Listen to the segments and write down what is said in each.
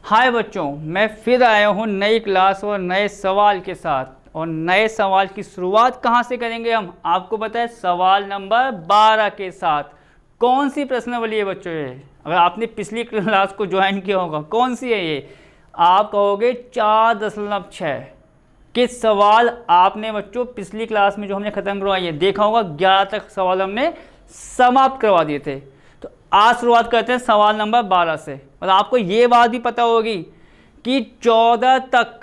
हाय बच्चों, मैं फिर आया हूँ नई क्लास और नए सवाल के साथ। और नए सवाल की शुरुआत कहाँ से करेंगे हम? आपको पता है, सवाल नंबर 12 के साथ। कौन सी प्रश्नावली है बच्चों ये? अगर आपने पिछली क्लास को ज्वाइन किया होगा, कौन सी है ये? आप कहोगे 4.6। किस सवाल आपने बच्चों पिछली क्लास में जो हमने ख़त्म करवाई है देखा होगा, 11 तक सवाल हमने समाप्त करवा दिए थे। तो आज शुरुआत करते हैं सवाल नंबर 12 से। और आपको ये बात भी पता होगी कि 14 तक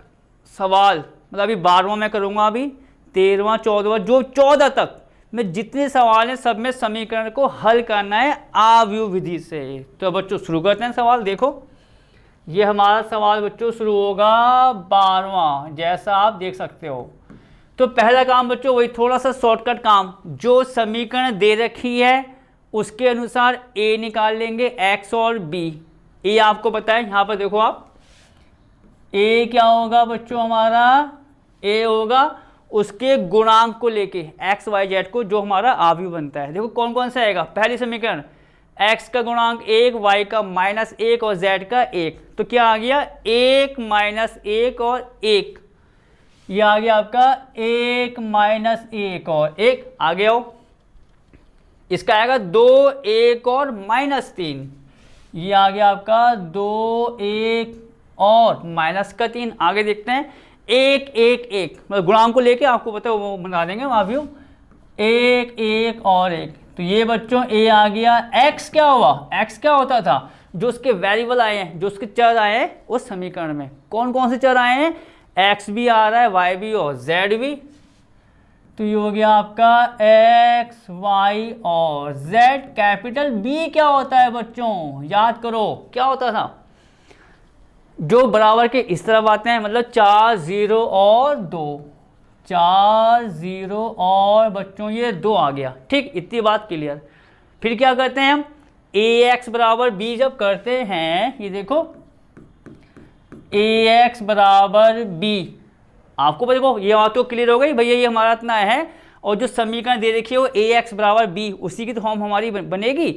सवाल, मतलब अभी 12वां मैं करूँगा, अभी 13वां 14वां, जो 14 तक में जितने सवाल हैं सब में समीकरण को हल करना है आव्यूह विधि से। तो बच्चों शुरू करते हैं सवाल। देखो, ये हमारा सवाल बच्चों शुरू होगा 12वां, जैसा आप देख सकते हो। तो पहला काम बच्चों वही थोड़ा सा शॉर्टकट काम, जो समीकरण दे रखी है उसके अनुसार ए निकाल लेंगे, एक्स और बी। ए आपको पता है, यहाँ पर देखो आप, ए क्या होगा बच्चों हमारा? ए होगा उसके गुणांक को लेके एक्स वाई जेड को, जो हमारा आव्यूह बनता है। देखो कौन कौन सा आएगा। पहली समीकरण, x का गुणांक 1, y का -1 और z का 1। तो क्या आ गया? 1 -1 और 1। ये आ गया आपका 1 -1 और 1। आगे आओ, इसका आएगा 2, 1 और -3। ये आ गया आपका 2, 1 और -3। आगे देखते हैं, 1, 1, 1, मतलब गुणांक को लेके आपको पता है वो बना देंगे आव्यूह। 1, 1 और 1। तो ये बच्चों ए आ गया। x क्या हुआ? x क्या होता था? जो उसके वेरिएबल आए हैं, जो उसके चर आए हैं उस समीकरण में। कौन कौन से चर आए हैं? x भी आ रहा है, y भी और z भी। तो ये हो गया आपका x, y और z। कैपिटल B क्या होता है बच्चों? याद करो क्या होता था? जो बराबर के इस तरफ आते हैं, मतलब 4 0 और 2, 4 0 और बच्चों ये 2 आ गया। ठीक, इतनी बात क्लियर। फिर क्या करते हैं हम? ax बराबर b जब करते हैं, ये देखो ax बराबर b, आपको देखो ये बात तो क्लियर हो गई भैया, ये हमारा इतना है। और जो समीकरण दे रखी है वो ax बराबर b, उसी की तो फॉर्म हमारी बनेगी।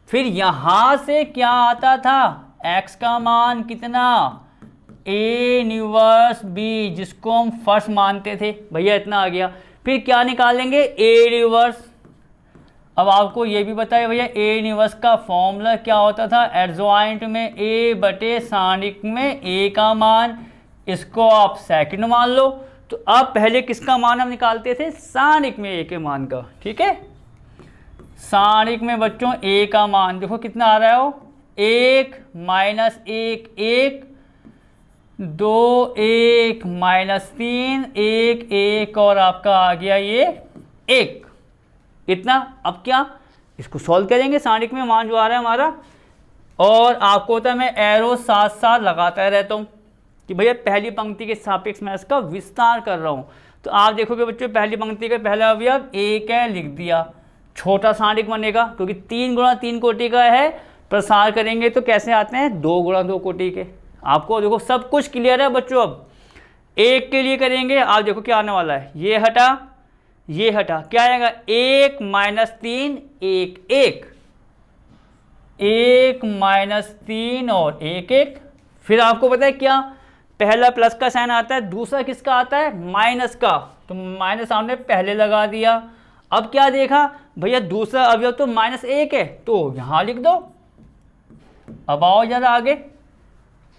फिर यहाँ से क्या आता था? x का मान कितना? a इनवर्स b, जिसको हम फर्स्ट मानते थे, भैया इतना आ गया। फिर क्या निकालेंगे? a inverse. अब आपको ये भी बताया भैया a इनवर्स का फॉर्मूला क्या होता था? एडजॉइंट में a बटे सारणिक में a का मान, इसको आप सेकंड मान लो। तो अब पहले किसका मान हम निकालते थे? सारणिक में a के मान का। ठीक है, सारणिक में बच्चों a का मान देखो कितना आ रहा है वो, 1 -1 1, 2 1 -3 1 1 और आपका आ गया ये 1। इतना। अब क्या इसको सॉल्व करेंगे, सारणिक में मान जो आ रहा है हमारा। और आपको होता है मैं एरो साथ साथ लगाता रहता हूँ कि भैया पहली पंक्ति के सापेक्ष मैं इसका विस्तार कर रहा हूँ। तो आप देखोगे बच्चों पहली पंक्ति का पहला अवयव 1 है, लिख दिया। छोटा सारणिक बनेगा क्योंकि 3 गुणा 3 कोटि का है। प्रसार करेंगे तो कैसे आते हैं? 2 गुणा 2 कोटि के। आपको देखो सब कुछ क्लियर है बच्चों। अब 1 के लिए करेंगे, आप देखो क्या आने वाला है। ये हटा, ये हटा, क्या आएगा? 1 -3 1 1, 1 -3 और 1 1। फिर आपको पता है क्या, पहला प्लस का साइन आता है, दूसरा किसका आता है? माइनस का। तो माइनस सामने पहले लगा दिया। अब क्या देखा भैया, दूसरा अवयव तो -1 है, तो यहाँ लिख दो। अब आओ जरा आगे,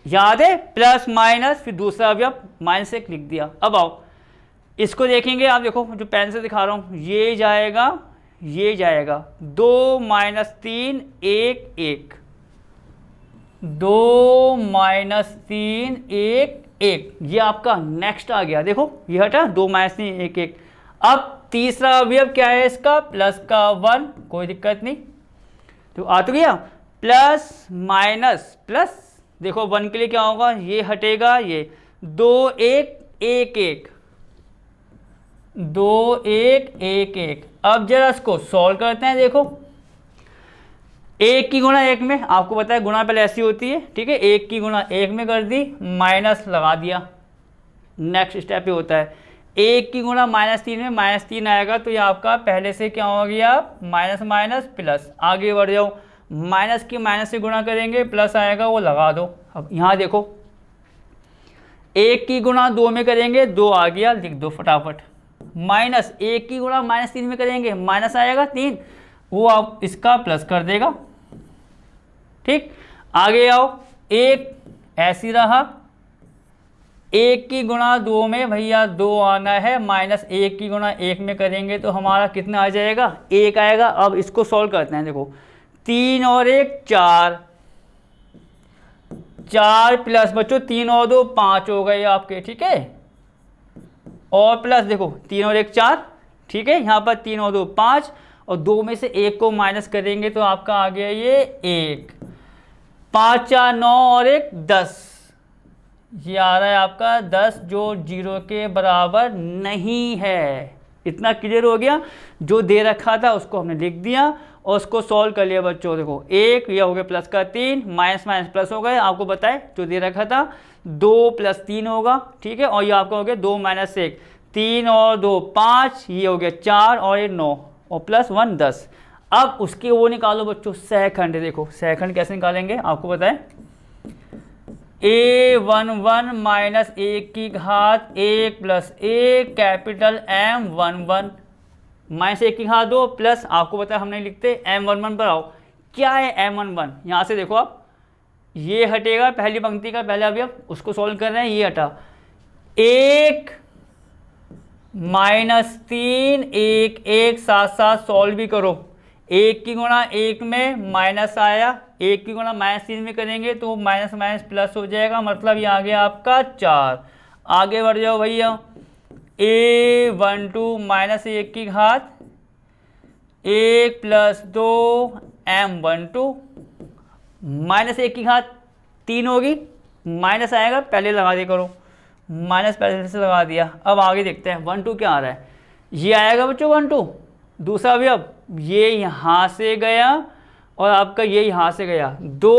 याद है प्लस माइनस, फिर दूसरा अवयव -1 लिख दिया। अब आओ इसको देखेंगे, आप देखो जो पेन से दिखा रहा हूँ, ये जाएगा, ये जाएगा। 2 -3 1 1, 2 -3 1 1, ये आपका नेक्स्ट आ गया। देखो ये हटा, 2 -3 1 1। अब तीसरा अवयव क्या है इसका? प्लस का 1, कोई दिक्कत नहीं। तो आ तो गया प्लस माइनस प्लस। देखो 1 के लिए क्या होगा? ये हटेगा, ये 2 1 1 1, 2 1 1 1। अब जरा इसको सॉल्व करते हैं। देखो 1 की गुणा 1 में, आपको पता है गुणा पहले ऐसी होती है। ठीक है, 1 की गुणा 1 में कर दी, माइनस लगा दिया। नेक्स्ट स्टेप ये होता है 1 की गुणा -3 में -3 आएगा, तो ये आपका पहले से क्या हो गया? Minus minus plus. आगे बढ़ जाओ, माइनस की माइनस से गुणा करेंगे, प्लस आएगा वो लगा दो। अब यहाँ देखो, 1 की गुणा 2 में करेंगे 2 आ गया, लिख दो फटाफट। माइनस 1 की गुणा -3 में करेंगे माइनस आएगा 3, वो आप इसका प्लस कर देगा। ठीक, आगे आओ, 1 ऐसी रहा, 1 की गुणा 2 में भैया 2 आना है, -1 की गुणा 1 में करेंगे तो हमारा कितना आ जाएगा, 1 आएगा। अब इसको सॉल्व करते हैं, देखो 3 और 1 4, 4 प्लस बच्चों 3 और 2 5 हो गए आपके, ठीक है। और प्लस देखो 3 और 1 4, ठीक है, यहाँ पर 3 और 2 5, और 2 में से 1 को माइनस करेंगे तो आपका आ गया ये 1, 5 4 9 और 1 10, ये आ रहा है आपका 10, जो 0 के बराबर नहीं है। इतना क्लियर हो गया। जो दे रखा था उसको हमने लिख दिया और उसको सॉल्व कर लिया बच्चों। देखो 1 ये हो गया प्लस का 3, माइनस माइनस प्लस हो गए, आपको बताए जो दे रखा था 2 + 3 होगा, ठीक है। और ये आपका हो गया 2 - 1, 3 और 2 5, ये हो गया 4 और ये 9 और +1 10। अब उसके वो निकालो बच्चों सहखंड। देखो सहखंड कैसे निकालेंगे आपको बताएं, a11 - 1 की घात 1 + 1 कैपिटल M11 -1 की घात 2 प्लस आपको पता है हमने लिखते M11 पर आओ। क्या है M11, यहाँ से देखो आप, ये हटेगा पहली पंक्ति का पहला अवयव, उसको सॉल्व कर रहे हैं, ये हटा 1 -3 1 1 साथ साथ सॉल्व भी करो। 1 की गुणा 1 में माइनस आया, 1 की गुणा -3 में करेंगे तो माइनस माइनस प्लस हो जाएगा, मतलब ये आ गया आपका 4। आगे बढ़ जाओ भैया, a12 - 1 की घात 1 + 2 M12 -1 की घात 3 होगी, माइनस आएगा पहले लगा दिया करो, माइनस पहले से लगा दिया। अब आगे देखते हैं 12 क्या आ रहा है, ये आएगा बच्चों 12 दूसरा अवयव, ये यहाँ से गया और आपका ये यहाँ से गया, 2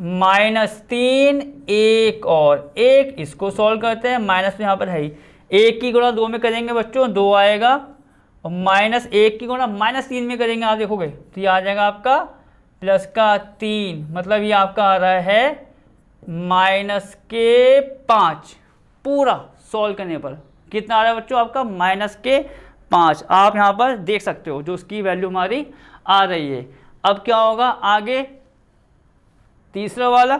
-3 1 और 1, इसको सॉल्व करते हैं। माइनस तो यहाँ पर है ही, 1 की गुणा 2 में करेंगे बच्चों 2 आएगा, और -1 की गुणा -3 में करेंगे आप देखोगे तो ये आ जाएगा आपका प्लस का 3, मतलब ये आपका आ रहा है -5। पूरा सॉल्व करने पर कितना आ रहा है बच्चों आपका -5। आप यहाँ पर देख सकते हो जो उसकी वैल्यू हमारी आ रही है। अब क्या होगा आगे, तीसरा वाला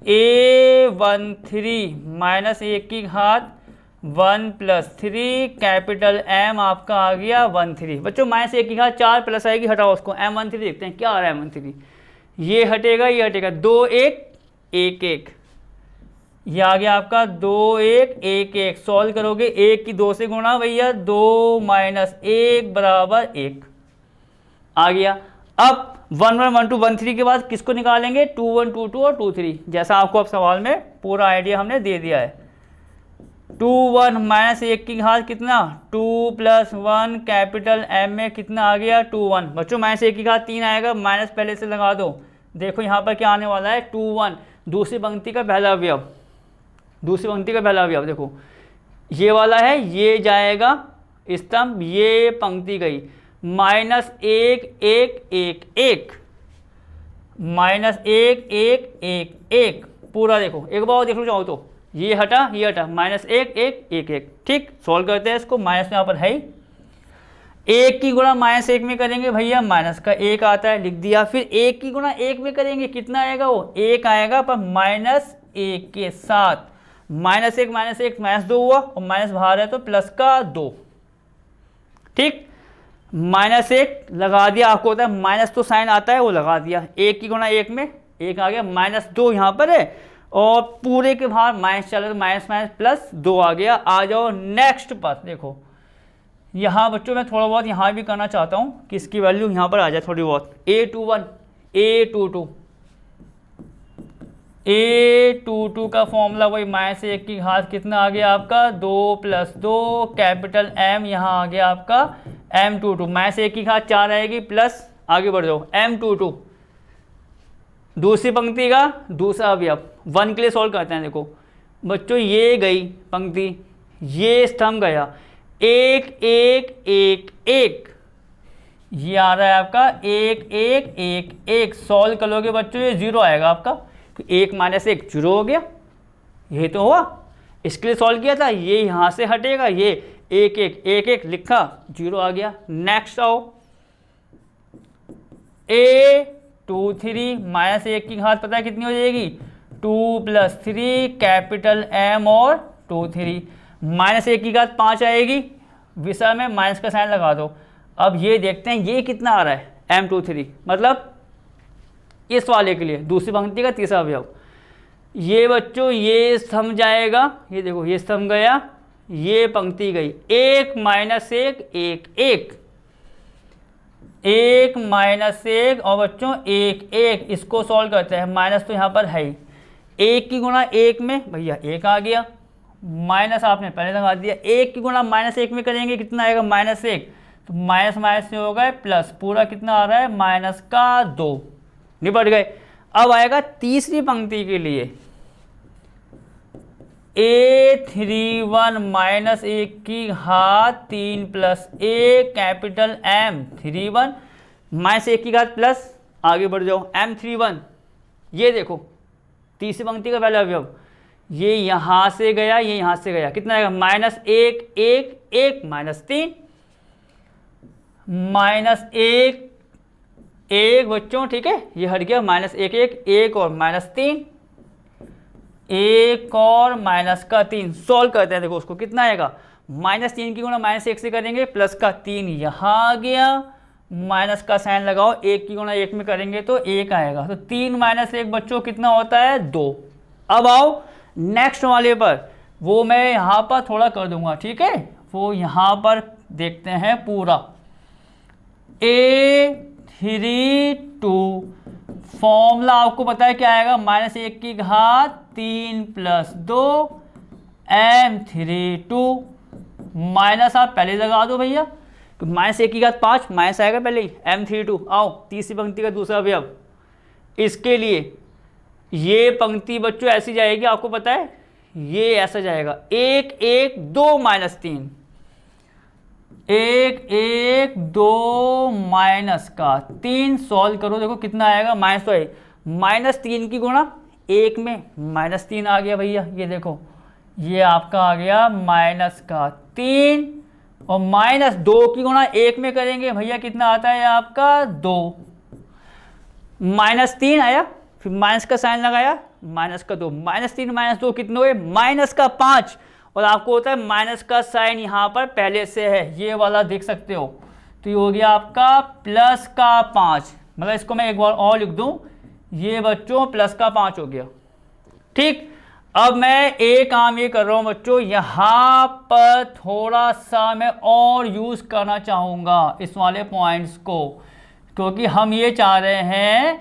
a13 - 1 की घात 1 + 3 कैपिटल M आपका आ गया 13। बच्चों -1 की घात 4 प्लस आएगी, हटाओ उसको, M13 देखते हैं क्या आ रहा है। M13 ये हटेगा, ये हटेगा, 2 1 1 1, ये आ गया आपका 2 1 1 1। सॉल्व करोगे 1 की 2 से गुणा भैया, 2 - 1 बराबर 1 आ गया। अब 1 1 1 2 1 3 के बाद किसको निकालेंगे, 2 1 2 2 और 2 3, जैसा आपको अब सवाल में पूरा आइडिया हमने दे दिया है। 2 1 - 1 की घात कितना, 2 + 1 कैपिटल M में कितना आ गया 2 1। बच्चों -1 की घात 3 आएगा, माइनस पहले से लगा दो। देखो यहाँ पर क्या आने वाला है 2 1, दूसरी पंक्ति का पहला अवयव, दूसरी पंक्ति का पहला अवयव देखो ये वाला है, ये जाएगा स्तंभ, ये पंक्ति गई -1 1 1 1 -1 1 1 1 पूरा। देखो एक बार देख लो चाहो तो, ये हटा ये हटा, -1 1 1 1। ठीक, सॉल्व करते हैं इसको। माइनस यहाँ पर है ही, 1 की गुणा -1 में करेंगे भैया माइनस का 1 आता है, लिख दिया। फिर 1 की गुणा 1 में करेंगे कितना आएगा, वो 1 आएगा, पर -1 के साथ -1 -1 -2 हुआ, और माइनस बाहर है तो प्लस का 2। ठीक, -1 लगा दिया, आपको होता है माइनस तो साइन आता है वो लगा दिया, 1 की गुणा 1 में 1 आ गया, -2 यहाँ पर है, और पूरे के बाहर माइनस चला तो माइनस माइनस प्लस 2 आ गया। आ जाओ नेक्स्ट पर। देखो यहाँ बच्चों मैं थोड़ा बहुत यहाँ भी करना चाहता हूँ कि इसकी वैल्यू यहाँ पर आ जाए थोड़ी बहुत। a21 a22 a22 का फॉर्मूला वही -1 की घात कितना आ गया आपका 2 + 2 कैपिटल M, यहाँ आ गया आपका M22। -1 की घात 4 आएगी, प्लस आगे बढ़ जाओ M22 दूसरी पंक्ति का दूसरा अवयव, 1 के लिए सॉल्व करते हैं। देखो बच्चों ये गई पंक्ति, ये स्तंभ गया, 1 1 1 1, ये आ रहा है आपका 1 1 1 1। सॉल्व करोगे बच्चों ये 0 आएगा आपका, तो 1 माइनस 1 0 हो गया। ये तो हुआ, इसके लिए सॉल्व किया था, ये यहाँ से हटेगा, ये 1 1 1 1 लिखा, 0 आ गया। नेक्स्ट आओ, a 2 3 माइनस 1 की घात पता है कितनी हो जाएगी, 2 + 3 कैपिटल M और 2 3, माइनस 1 की घात 5 आएगी, विषय में माइनस का साइन लगा दो। अब ये देखते हैं ये कितना आ रहा है, M 2 3, मतलब इस वाले के लिए दूसरी पंक्ति का तीसरा अवयव। ये बच्चों ये स्तंभ जाएगा, ये देखो ये स्तंभ गया, ये पंक्ति गई, 1 माइनस 1 1 1 1 माइनस 1 और बच्चों 1 1, इसको सॉल्व करते हैं, माइनस तो यहाँ पर है ही, 1 की गुणा 1 में भैया 1 आ गया, माइनस आपने पहले लगा दिया, 1 की गुणा माइनस 1 में करेंगे कितना आएगा, माइनस 1, तो माइनस माइनस से हो गए प्लस, पूरा कितना आ रहा है माइनस का 2, निपट गए। अब आएगा तीसरी पंक्ति के लिए, a31 माइनस 1 की घात 3 plus a capital M 31 minus 1 की घात प्लस, आगे बढ़ जाओ M31, ये देखो तीसरी पंक्ति का पहला अवयव, ये यहाँ से गया, ये यहाँ से गया, कितना आएगा माइनस 1 1 1 माइनस 3 माइनस 1 1 बच्चों, ठीक है, ये हट गया, माइनस 1 1 1 और माइनस 3, 1 और माइनस का 3, सॉल्व करते हैं, देखो उसको कितना आएगा, माइनस 3 की गुणा माइनस 1 से करेंगे, प्लस का 3 यहाँ आ गया, माइनस का साइन लगाओ, 1 की गुणा 1 में करेंगे तो 1 आएगा, तो 3 माइनस 1 बच्चों कितना होता है 2। अब आओ नेक्स्ट वाले पर, वो मैं यहाँ पर थोड़ा कर दूंगा, ठीक है, वो यहाँ पर देखते हैं पूरा, a32 फॉर्मूला आपको पता है क्या आएगा, माइनस 1 की घात 3 प्लस 2 M32, माइनस आप पहले लगा दो भैया, तो माइनस 1 की घात 5 माइनस आएगा पहले ही, M32। आओ तीसरी पंक्ति का दूसरा अवयव, इसके लिए ये पंक्ति बच्चों ऐसी जाएगी, आपको पता है ये ऐसा जाएगा, 1 1 2 माइनस 3, 1 1 2 माइनस का 3, सॉल्व करो, देखो कितना आएगा, माइनस तो है, माइनस 3 की गुणा 1 में माइनस 3 आ गया भैया, ये देखो ये आपका आ गया माइनस का 3, और माइनस 2 की गुणा 1 में करेंगे भैया कितना आता है आपका 2, माइनस 3 आया, फिर माइनस का साइन लगाया, माइनस का 2, माइनस 3 माइनस 2 कितने हुए, माइनस का 5, और आपको होता है माइनस का साइन यहाँ पर पहले से है, ये वाला देख सकते हो, तो ये हो गया आपका प्लस का 5, मतलब इसको मैं एक बार और लिख दूँ, ये बच्चों प्लस का 5 हो गया, ठीक। अब मैं एक काम ये कर रहा हूँ बच्चों, यहाँ पर थोड़ा सा मैं और यूज़ करना चाहूँगा इस वाले पॉइंट्स को, क्योंकि हम ये चाह रहे हैं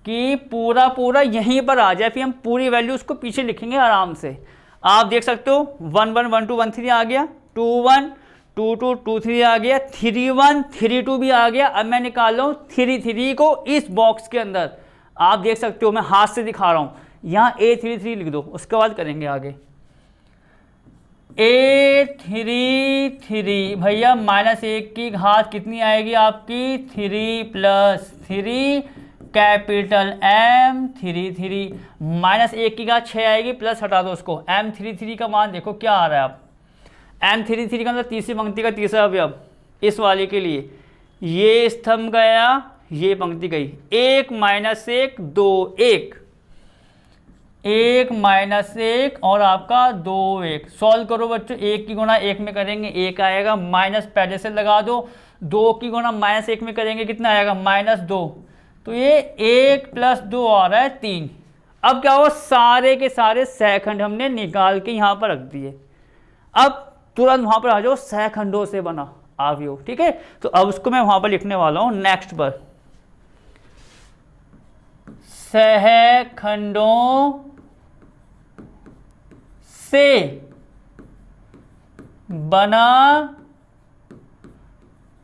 कि पूरा पूरा यहीं पर आ जाए, फिर हम पूरी वैल्यू उसको पीछे लिखेंगे आराम से। आप देख सकते हो 1 1 1 2 1 3 आ गया, 2 1 2 2 2 3 आ गया, 3 1 3 2 भी आ गया। अब मैं निकाल रहा हूँ 3 3 को इस बॉक्स के अंदर, आप देख सकते हो मैं हाथ से दिखा रहा हूँ, यहाँ A33 लिख दो, उसके बाद करेंगे आगे। A33 भैया माइनस 1 की घात कितनी आएगी आपकी 3 प्लस 3 कैपिटल M33, माइनस 1 की घात 6 आएगी, प्लस हटा दो उसको, M33 का मान देखो क्या आ रहा है। आप M33 का मतलब तीसरी पंक्ति का तीसरा अवयव, इस वाले के लिए ये स्तंभ गया, ये पंक्ति गई, 1 माइनस 1 2 1, 1 माइनस 1 और आपका 2 1, सॉल्व करो बच्चों, 1 की गुणा 1 में करेंगे 1 आएगा, माइनस पहले से लगा दो, 2 की गुणा माइनस 1 में करेंगे कितना आएगा माइनस 2, तो ये 1 प्लस 2 आ रहा है 3। अब क्या हो, सारे के सारे सहखंड हमने निकाल के यहाँ पर रख दिए। अब तुरंत वहाँ पर आ जाओ सहखंडों से बना अवयव, ठीक है, तो अब उसको मैं वहाँ पर लिखने वाला हूँ नेक्स्ट पर, सहखंडों से बना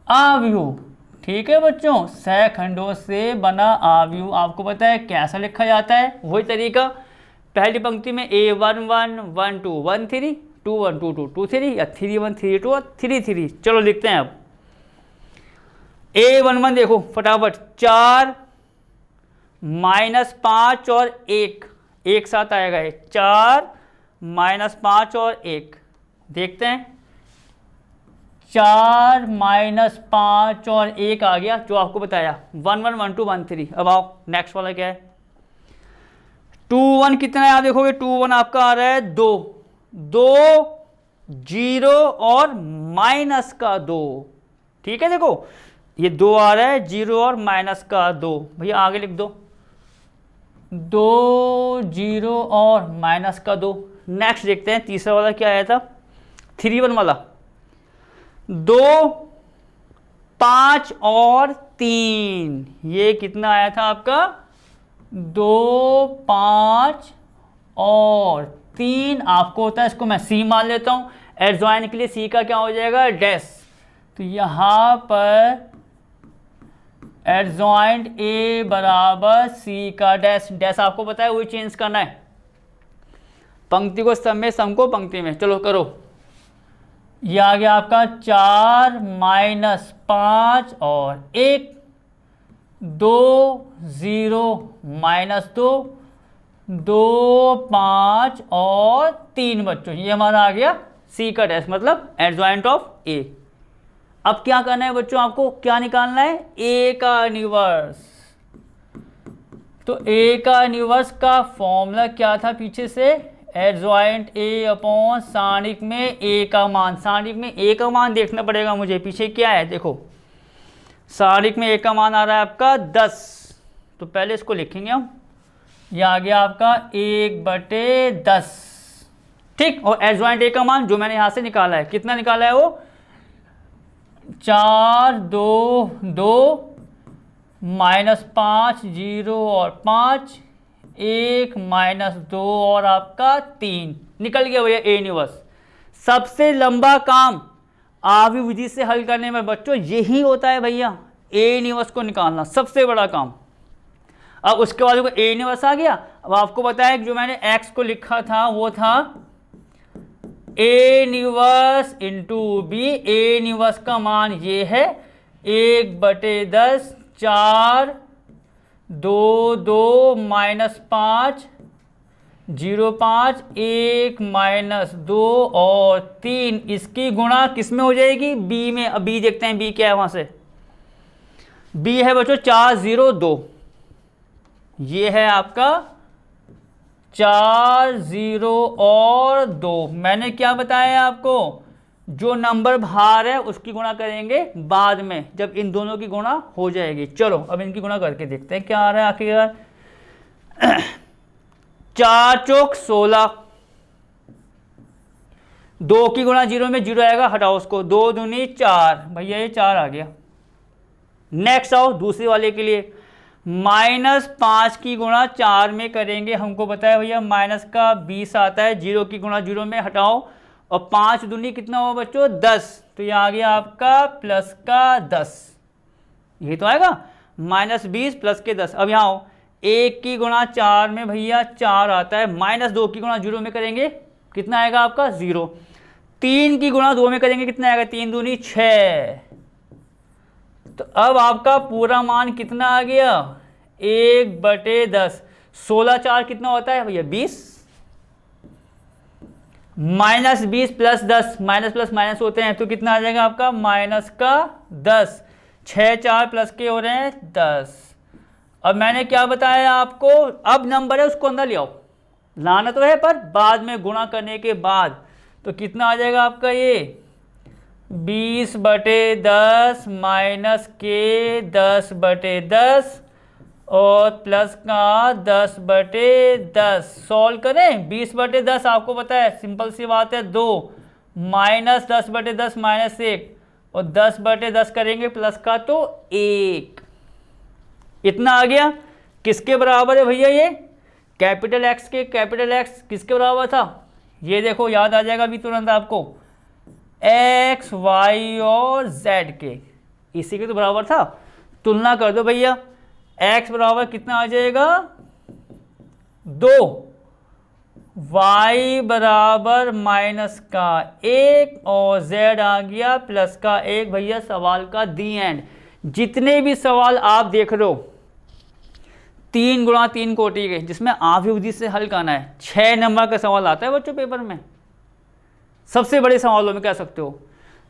अवयव, ठीक है बच्चों, सहखंडों से बना अवयव। आपको पता है कैसा लिखा जाता है, वही तरीका, पहली पंक्ति में A11 1 2 1 3 2 1 2 2 2 3 या 3 1 3 2 और 3 3, चलो लिखते हैं। अब A11 देखो फटाफट, 4 -5 और 1 एक साथ आएगा, 4 -5 और 1, देखते हैं। 4 -5 और 1 आ गया, जो आपको बताया 1 1 1 2 1 3। अब आओ नेक्स्ट वाला क्या है, 2 1 कितना है आप देखोगे, 2 1 आपका आ रहा है 2, 0 और माइनस का 2, ठीक है। देखो ये 2 आ रहा है, 0 और माइनस का 2, भैया आगे लिख दो, 2 0 और माइनस का 2। नेक्स्ट देखते हैं तीसरा वाला क्या आया था, 3 1 वाला, 2 5 और 3, ये कितना आया था आपका, 2 5 और 3 आपको होता है, इसको मैं सी मान लेता हूं, एडजॉइन के लिए सी का क्या हो जाएगा, डैश। तो यहां पर एडजॉइंट ए बराबर सी का डैश, डैश आपको पता है वही चेंज करना है, पंक्ति को सम में, सम को पंक्ति में। चलो करो, ये आ गया आपका 4 -5 और 1, 2 0 -2, 2 5 और 3 बच्चों, ये हमारा आ गया सी का डैश, मतलब एडजॉइंट ऑफ ए। अब क्या करना है बच्चों, आपको क्या निकालना है, ए का इन्वर्स। तो ए का इन्वर्स का फॉर्मूला क्या था पीछे से, एडजॉइंट ए अपॉन सारणिक में ए का मान, सारणिक में ए का मान देखना पड़ेगा मुझे, पीछे क्या है देखो, सारणिक में ए का मान आ रहा है आपका 10, तो पहले इसको लिखेंगे हम, ये आ गया आपका 1/10, ठीक। और एडजॉइंट ए का मान जो मैंने यहां से निकाला है, कितना निकाला है वो, 4 2 2 -5 0 और 5, 1 -2 और आपका 3, निकल गया भैया ए इन्वर्स। सबसे लंबा काम आवी विधि से हल करने में बच्चों यही होता है भैया, ए इन्वर्स को निकालना सबसे बड़ा काम। अब उसके बाद ए इन्वर्स आ गया, अब आपको बताया जो मैंने एक्स को लिखा था वो था A inverse into B, A inverse का मान ये है 1/10, 4 2 2 -5 0 5, 1 -2 और 3, इसकी गुणा किस में हो जाएगी, बी में। अब बी देखते हैं, बी क्या है वहां से, बी है बच्चों 4 0 2, ये है आपका 4 0 और 2। मैंने क्या बताया आपको, जो नंबर बाहर है उसकी गुणा करेंगे बाद में, जब इन दोनों की गुणा हो जाएगी। चलो अब इनकी गुणा करके देखते हैं क्या आ रहा है आखिरकार। 4 चौक 16, 2 की गुणा 0 में 0 आएगा, हटाओ उसको, 2 दूनी 4, भैया ये 4 आ गया। नेक्स्ट आओ दूसरे वाले के लिए, -5 की गुणा 4 में करेंगे, हमको बताया भैया माइनस का 20 आता है, 0 की गुणा 0 में हटाओ, और 5 दूनी कितना हुआ बच्चों 10, तो ये आ गया आपका प्लस का 10, ये तो आएगा -20 प्लस के 10। अब यहाँ आओ, 1 की गुणा 4 में भैया 4 आता है, -2 की गुणा 0 में करेंगे कितना आएगा आपका 0, 3 की गुणा 2 में करेंगे कितना आएगा, 3 दूनी 6। तो अब आपका पूरा मान कितना आ गया, 1/10, 16 4 कितना होता है भैया 20, -20 प्लस 10, माइनस प्लस माइनस होते हैं तो कितना आ जाएगा आपका माइनस का 10, 6 4 प्लस के हो रहे हैं 10। अब मैंने क्या बताया आपको, अब नंबर है उसको अंदर ले आओ, लाना तो है पर बाद में गुणा करने के बाद, तो कितना आ जाएगा आपका ये 20/10 माइनस के 10/10 और प्लस का 10/10। सॉल्व करें, 20/10 आपको पता है सिंपल सी बात है 2, माइनस 10/10 -1 और 10/10 करेंगे प्लस का तो 1, इतना आ गया। किसके बराबर है भैया ये, कैपिटल एक्स के, कैपिटल एक्स किसके बराबर था, ये देखो याद आ जाएगा अभी तुरंत आपको, एक्स वाई और जेड के, इसी के तो बराबर था। तुलना कर दो भैया, एक्स बराबर कितना आ जाएगा 2, वाई बराबर माइनस का 1 और जेड आ गया प्लस का 1। भैया सवाल का दी एंड, जितने भी सवाल आप देख रहे हो 3 गुणा 3 कोटि के, जिसमें आधी विधि से हल करना है, 6 नंबर का सवाल आता है बच्चों पेपर में, सबसे बड़े सवालों में कह सकते हो।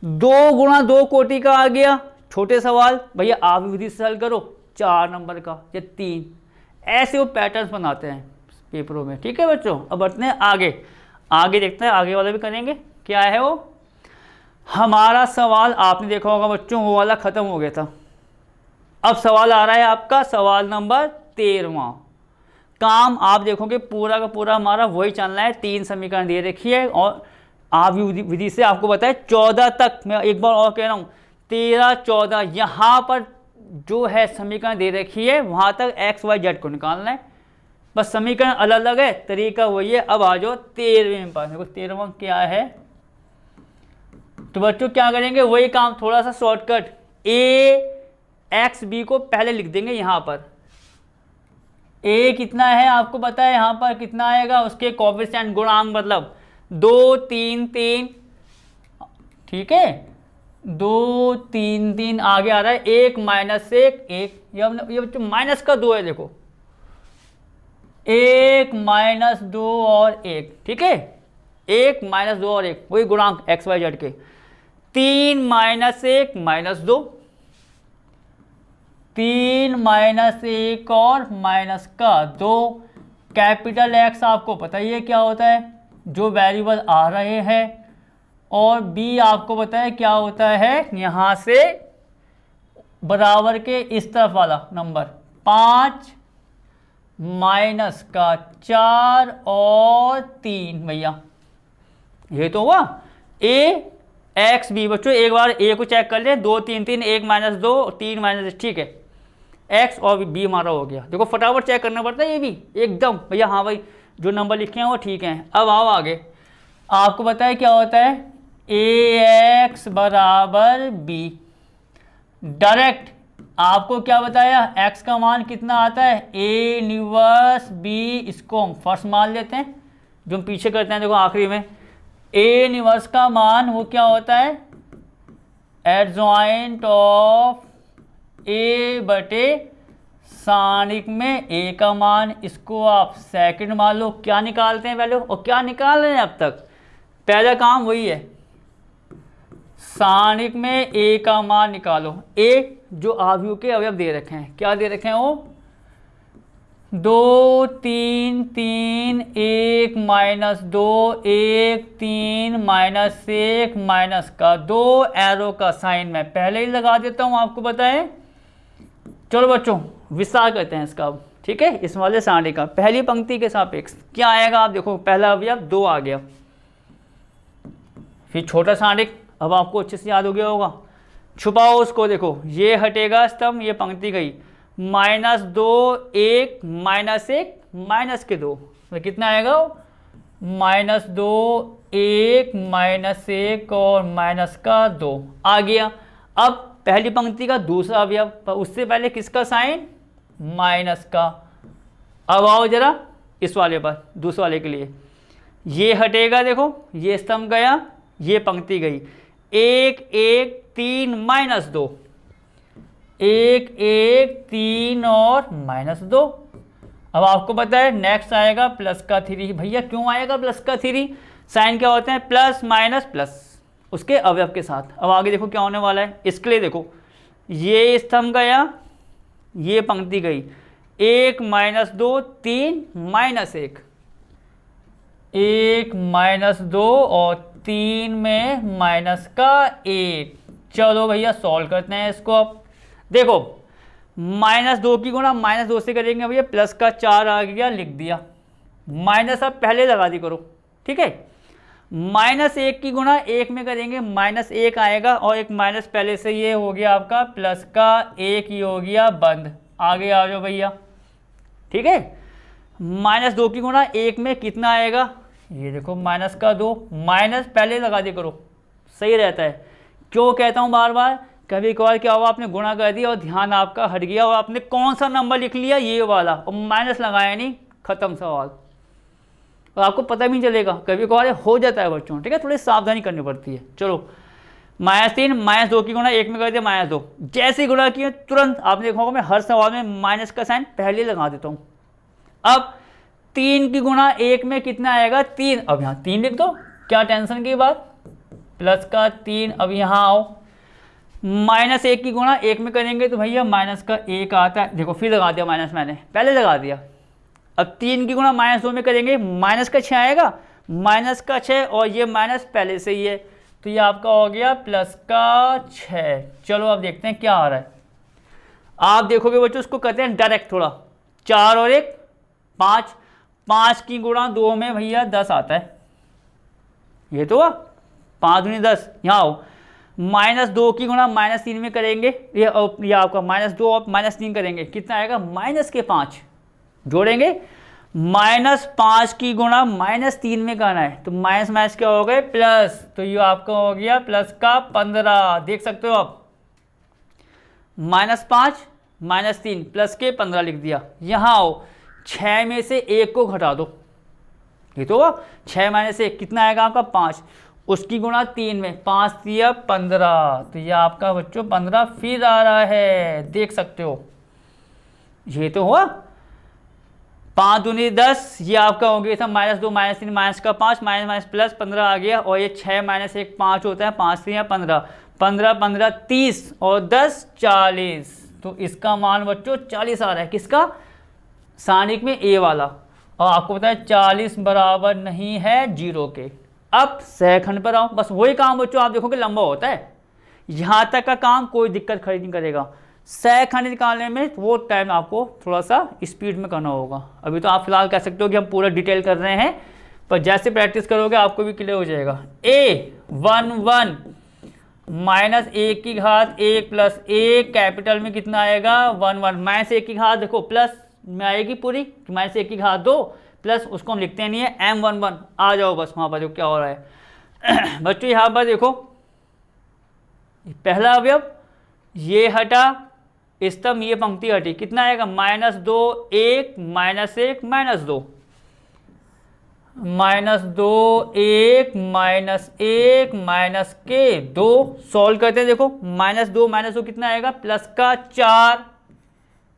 2 गुणा 2 कोटि का आ गया छोटे सवाल, भैया आधी विधि से हल करो, 4 नंबर का या 3, ऐसे वो पैटर्न्स बनाते हैं पेपरों में। ठीक है बच्चों, अब बढ़ते हैं आगे, आगे देखते हैं, आगे वाला भी करेंगे। क्या है वो, हमारा सवाल आपने देखा होगा बच्चों, वो वाला खत्म हो गया था। अब सवाल आ रहा है आपका सवाल नंबर 13वां। काम आप देखोगे पूरा का पूरा हमारा वही चलना है, 3 समीकरण दे रखी है और आवी विधि से आपको बताया 14 तक। मैं एक बार और कह रहा हूँ 13, 14 यहाँ पर जो है समीकरण दे रखी है वहाँ तक एक्स वाई जेड को निकालना है, बस समीकरण अलग अलग है, तरीका वही है। अब आ जाओ 13वें पर, देखो 13वां क्या है। तो बच्चों क्या करेंगे, वही काम थोड़ा सा शॉर्टकट, ए एक्स बी को पहले लिख देंगे यहाँ पर। ए कितना है आपको पता है, यहाँ पर कितना आएगा, उसके कोएफिशिएंट गुणांक, मतलब 2 3 3, ठीक है, 2 3 3 आगे आ रहा है 1 माइनस 1 1, ये बच्चों माइनस का 2 है, देखो 1 माइनस 2 और 1, ठीक है, 1 माइनस 2 और 1 वही गुणांक एक्स वाई जेड के। 3 माइनस 1 माइनस 2, 3 माइनस 1 और माइनस का 2। कैपिटल एक्स आपको पता ही है क्या होता है, जो वेरिएबल आ रहे हैं, और बी आपको पता है क्या होता है, यहाँ से बराबर के इस तरफ वाला नंबर 5 माइनस का 4 और 3। भैया ये तो हुआ ए एक्स बी। बच्चों एक बार ए को चेक कर ले, 2 3 3, 1 माइनस 2 3 माइनस 1, ठीक है, एक्स और बी हमारा हो गया। देखो फटाफट चेक करना पड़ता है ये भी एकदम, भैया हाँ भाई जो नंबर लिखे हैं वो ठीक हैं। अब आओ आगे, आपको पता है क्या होता है, ए एक्स बराबर बी। डायरेक्ट आपको क्या बताया, x का मान कितना आता है, ए इनवर्स बी, इसको हम फर्स्ट मान लेते हैं, जो हम पीछे करते हैं। देखो आखिरी में ए इनवर्स का मान वो क्या होता है, एडजॉइंट ऑफ ए बटे सारणिक में ए का मान, इसको आप सेकंड मान लो। क्या निकालते हैं वैल्यू, और क्या निकाल रहे हैं अब तक, पहला काम वही है, सारणिक में ए का मान निकालो। ए जो आव्यूह के अवयव दे रखे हैं, क्या दे रखे हैं वो, 2 3 3 1 माइनस 2 1 3 माइनस 1 माइनस का 2, एरो का साइन मैं पहले ही लगा देता हूँ आपको बताएं। चलो बच्चों विस्तार करते हैं इसका, ठीक है, इस वाले सारणी का। पहली पंक्ति के सापेक्ष क्या आएगा, आप देखो पहला अवयव 2 आ गया, फिर छोटा सारणी, अब आपको अच्छे से याद हो गया होगा, छुपाओ उसको, देखो ये हटेगा स्तंभ, ये पंक्ति गई, माइनस 2 1 माइनस 1 माइनस के 2, तो कितना आएगा, माइनस 2 1 माइनस 1 और माइनस का 2 आ गया। अब पहली पंक्ति का दूसरा अवयव, उससे पहले किसका साइन, माइनस का। अब आओ जरा इस वाले पर, दूसरे वाले के लिए, ये हटेगा, देखो ये स्तंभ गया, ये पंक्ति गई, 1 1 3 माइनस 2, 1 1 3 और माइनस 2। अब आपको पता है नेक्स्ट आएगा प्लस का 3। भैया क्यों आएगा प्लस का 3, साइन क्या होते हैं, प्लस माइनस प्लस, उसके अवयव के साथ। अब आगे देखो क्या होने वाला है, इसके लिए देखो ये स्तंभ गया, ये पंक्ति गई, 1 माइनस 2 3 माइनस 1, 1 माइनस 2 और 3 में माइनस का 1। चलो भैया सॉल्व करते हैं इसको। अब देखो माइनस 2 की गुणा माइनस 2 से करेंगे भैया, प्लस का 4 आ गया, लिख दिया, माइनस अब पहले लगा दी करो, ठीक है। माइनस 1 की गुणा 1 में करेंगे, माइनस 1 आएगा, और एक माइनस पहले से ये हो गया आपका प्लस का 1 ही हो गया बंद। आगे आ जाओ भैया, ठीक है। माइनस 2 की गुणा 1 में कितना आएगा, ये देखो माइनस का 2, माइनस पहले लगा दी करो, सही रहता है। क्यों कहता हूँ बार बार, कभी कभार क्या हुआ आपने गुणा कर दिया और ध्यान आपका हट गया और आपने कौन सा नंबर लिख लिया, ये वाला, और माइनस लगाया नहीं, खत्म सवाल, और आपको पता भी नहीं चलेगा। कभी कभार हो जाता है बच्चों, ठीक है, थोड़ी सावधानी करनी पड़ती है। चलो -3 -2 की गुणा 1 में कर दिया -2। जैसे ही गुणा किया तुरंत आपने देखा होगा मैं हर सवाल में माइनस का साइन पहले लगा देता हूँ। अब 3 की गुणा 1 में कितना आएगा 3, अब यहाँ 3 लिख दो, क्या टेंशन की बात, प्लस का 3। अब यहाँ आओ -1 की गुणा 1 में करेंगे तो भैया माइनस का 1 आता है, देखो फिर लगा दिया माइनस, मैंने पहले लगा दिया। अब 3 की गुणा -2 में करेंगे माइनस का 6 आएगा, माइनस का 6 और ये माइनस पहले से ही है तो ये आपका हो गया प्लस का 6। चलो अब देखते हैं क्या आ रहा है। आप देखोगे बच्चों उसको कहते हैं डायरेक्ट, थोड़ा 4 और 1 5, 5 की गुणा 2 में भैया 10 आता है, ये तो 5 दूनी 10। यहाँ आओ -2 की गुणा -3 में करेंगे, ये आपका -2 और -3 करेंगे कितना आएगा -5 जोड़ेंगे, -5 की गुणा -3 में करना है तो माइनस माइनस क्या हो गए प्लस, तो ये आपका हो गया प्लस का 15। देख सकते हो आप -5 -3 प्लस के 15 लिख दिया। यहाँ आओ 6 में से 1 को घटा दो, ये तो 6 -1 कितना आएगा आपका 5, उसकी गुणा 3 में 5 दिया 15 तो ये आपका बच्चों 15 फिर आ रहा है, देख सकते हो ये तो हुआ 5 दूनी 10, ये आपका हो गया था -2 -3 माइनस का 5 माइनस प्लस 15 आ गया, और ये 6 -1 5 होता है, 5 3 15 15 15 30 और 10 40, तो इसका मान बच्चों 40 आ रहा है, किसका सारणिक में ए वाला, और आपको पता है 40 बराबर नहीं है 0 के। अब सहखंड पर आओ, बस वही काम बच्चों आप देखोगे लंबा होता है, यहाँ तक का काम कोई दिक्कत खड़ी नहीं करेगा, सहखंड निकालने में वो टाइम आपको थोड़ा सा स्पीड में करना होगा। अभी तो आप फिलहाल कह सकते हो कि हम पूरा डिटेल कर रहे हैं, पर जैसे प्रैक्टिस करोगे आपको भी क्लियर हो जाएगा। A11 माइनस 1 की घात 1 प्लस A कैपिटल में कितना आएगा 1 1, -1 की घात देखो प्लस में आएगी पूरी, -1 की घात 2 प्लस उसको हम लिखते नहीं है M11, आ जाओ बस वहाँ पर देखो क्या हो रहा है। बच्चों यहाँ पर देखो पहला अवयव ये हटा, स्तंभ ये पंक्ति हटी, कितना आएगा -2 1 -1 -2 -2 1 -1 माइनस के 2, सॉल्व करते हैं देखो -2 -2 कितना आएगा प्लस का 4,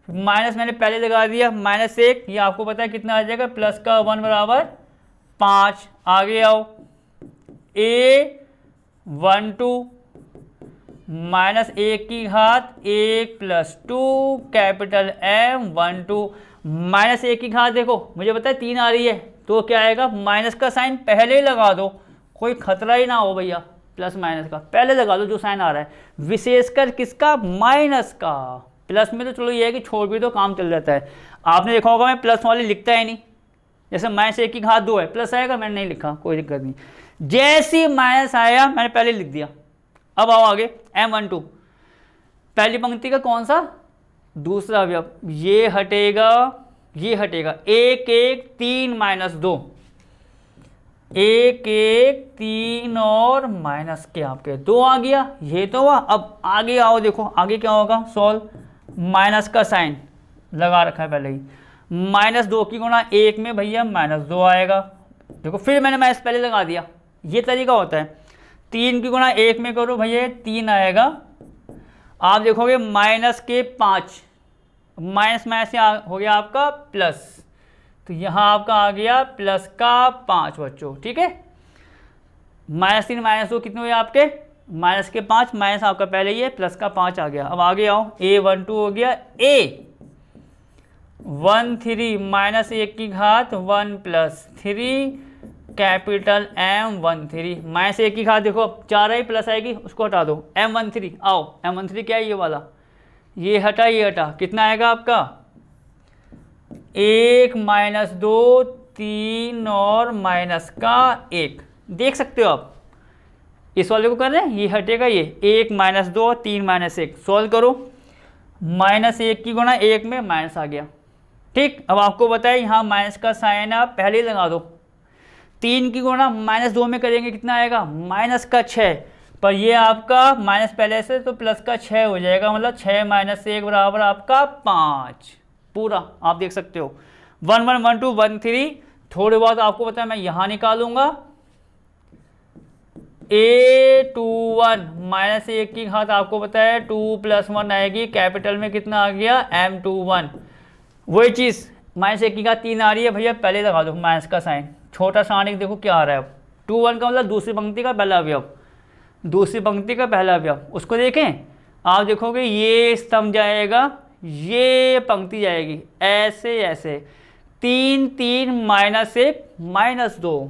माइनस मैंने पहले लगा दिया -1, ये आपको पता है कितना आ जाएगा प्लस का 1 बराबर 5। आगे आओ A12 -1 की घात 1 प्लस 2 कैपिटल M12, -1 की घात देखो मुझे पता है 3 आ रही है तो क्या आएगा माइनस का साइन पहले ही लगा दो, कोई खतरा ही ना हो भैया, प्लस माइनस का पहले लगा दो जो साइन आ रहा है, विशेषकर किसका माइनस का, प्लस में तो चलो ये है कि छोड़ भी दो काम चल जाता है। आपने देखा होगा मैं प्लस वाले लिखता ही नहीं, जैसे -1 की घात 2 है प्लस आएगा, मैंने नहीं लिखा कोई दिक्कत नहीं, जैसे माइनस आया मैंने पहले लिख दिया। अब आओ आगे M12 पहली पंक्ति का कौन सा दूसरा अवयव, ये हटेगा ये हटेगा 1 1 3 -2, 1 1 3 और माइनस के आपके 2 आ गया, ये तो हुआ। अब आगे आओ देखो आगे क्या होगा सॉल्व, माइनस का साइन लगा रखा है पहले ही, -2 की गुणा 1 में भैया -2 आएगा, देखो फिर मैंने माइनस पहले लगा दिया, ये तरीका होता है। 3 की गुणा 1 में करो भैया 3 आएगा, आप देखोगे माइनस के 5, माइनस माइनस हो गया आपका प्लस, तो यहाँ आपका आ गया प्लस का 5 बच्चों, ठीक है। -3 -2 कितने हुए आपके माइनस के 5, माइनस आपका पहले ही है प्लस का 5 आ गया। अब आगे आओ A12 हो गया A13 -1 की घात 1 प्लस 3 कैपिटल M13, -1 की घात देखो अब 4 आई प्लस आएगी उसको हटा दो, M13 आओ, M13 क्या है ये वाला, ये हटा कितना आएगा आपका 1 -2 3 और माइनस का 1, देख सकते हो आप इस वाले को कर रहे हैं, ये हटेगा ये 1 -2 3 -1, सॉल्व करो -1 की गुणा 1 में माइनस आ गया, ठीक। अब आपको बताए यहाँ माइनस का साइन आप पहले ही लगा दो, 3 की गुणा -2 में करेंगे कितना आएगा माइनस का 6, पर ये आपका माइनस पहले से तो प्लस का 6 हो जाएगा, मतलब 6 -1 बराबर आपका 5 पूरा, आप देख सकते हो 1 1 1 2 1 3, थोड़े बहुत आपको पता है मैं यहाँ निकालूंगा A21 माइनस 1 की घात आपको पता है 2 + 1 आएगी, कैपिटल में कितना आ गया M21। वही चीज़ माइनस 1 की घात 3 आ रही है भैया, पहले लगा दो माइनस का साइन, छोटा साइन देखो क्या आ रहा है अब 21 का मतलब दूसरी पंक्ति का पहला अवयव, दूसरी पंक्ति का पहला अवयव। उसको देखें आप देखोगे ये स्तंभ जाएगा, ये पंक्ति जाएगी, ऐसे ऐसे 3 3 माइनस 1 माइनस 2,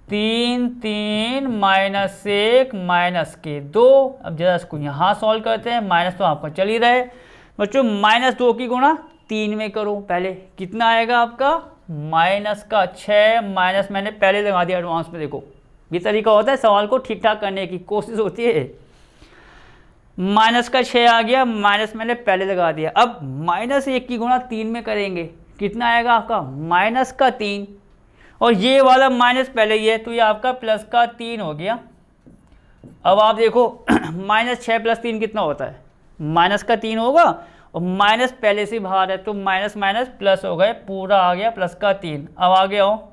3 3 माइनस 1 माइनस के 2। अब जरा इसको यहाँ सॉल्व करते हैं, माइनस तो आपका चल ही रहा है बच्चों, माइनस 2 की गुणा 3 में करो, पहले कितना आएगा आपका माइनस का 6, माइनस मैंने पहले लगा दिया एडवांस में। देखो ये तरीका होता है सवाल को ठीक ठाक करने की कोशिश होती है। माइनस का 6 आ गया, माइनस मैंने पहले लगा दिया। अब माइनस 1 की गुणा 3 में करेंगे, कितना आएगा आपका माइनस का 3, और ये वाला माइनस पहले ही है तो ये आपका प्लस का 3 हो गया। अब आप देखो माइनस 6 + 3 कितना होता है, माइनस का 3 होगा, और माइनस पहले से बाहर है तो माइनस माइनस प्लस हो गए, पूरा आ गया प्लस का 3। अब आगे आओ